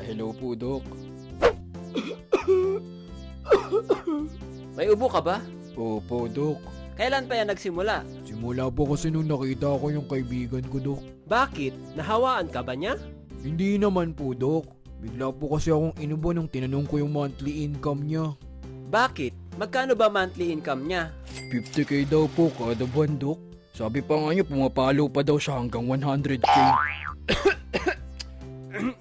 Hello po, Dok. May ubo ka ba? Opo, Dok. Kailan pa yan nagsimula? Simula po kasi nung nakita ko yung kaibigan ko, Dok. Bakit? Nahawaan ka ba niya? Hindi naman po, Dok. Bigla po kasi akong inubo nung tinanong ko yung monthly income niya. Bakit? Magkano ba monthly income niya? 50k daw po kada buwan, Dok. Sabi pa nga niya, pumapalo pa daw siya hanggang 100k.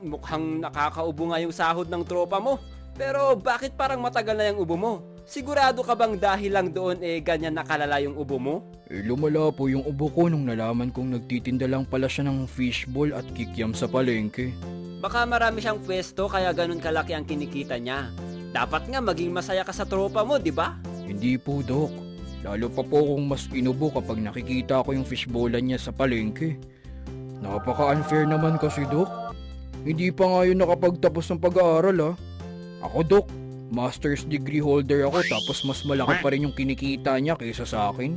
Mukhang nakakaubo nga yung sahod ng tropa mo. Pero bakit parang matagal na yung ubo mo? Sigurado ka bang dahil lang doon ganyan nakalala yung ubo mo? Lumala po yung ubo ko nung nalaman kong nagtitinda lang pala siya ng fishball at kikiam sa palengke. Baka marami siyang pwesto kaya ganun kalaki ang kinikita niya. Dapat nga maging masaya ka sa tropa mo, di ba? Hindi po, Dok. Lalo pa po akong mas inubo kapag nakikita ko yung fishballan niya sa palengke. Napaka-unfair naman kasi, Dok. Hindi pa nga yun nakapagtapos ng pag-aaral, ah. Ako, Dok, master's degree holder ako tapos mas malaki pa rin yung kinikita niya kaysa sa akin.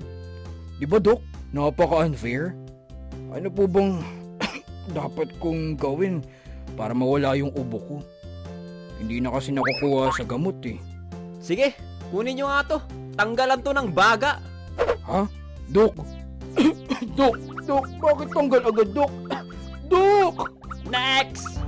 Di ba, Dok? Napaka-unfair. Ano po bang dapat kong gawin para mawala yung ubo ko? Hindi na kasi nakukuha sa gamot eh. Sige, kunin nyo nga to. Tanggalan to ng baga. Ha? Dok? Dok, bakit tanggal agad, Dok? Dok! Next!